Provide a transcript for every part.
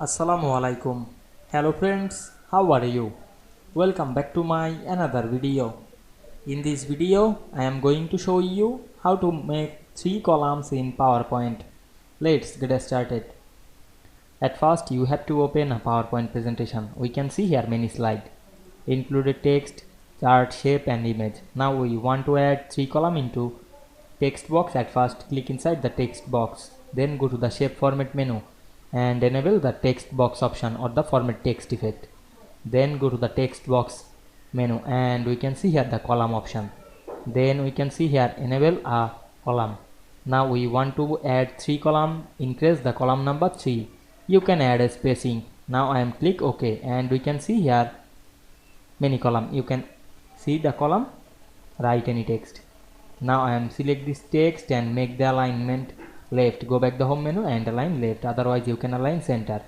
Assalamu Walaikum. Hello friends, how are you? Welcome back to my another video. In this video, I am going to show you how to make 3 columns in PowerPoint. Let's get started. At first, you have to open a PowerPoint presentation. We can see here many slides, included text, chart, shape and image. Now we want to add 3 columns into text box. At first, click inside the text box. Then go to the shape format menu and enable the text box option or the format text effect. Then go to the text box menu and we can see here the column option. Then we can see here enable a column. Now we want to add 3 column, increase the column number 3. You can add a spacing. Now I am click OK and we can see here many column. You can see the column, write any text. Now I am select this text and make the alignment left. Go back the home menu and align left, otherwise you can align center.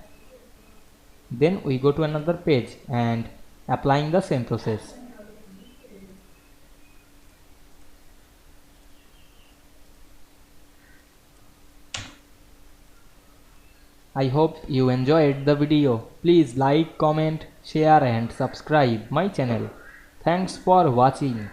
Then we go to another page and applying the same process. I hope you enjoyed the video. Please like, comment, share and subscribe my channel. Thanks for watching.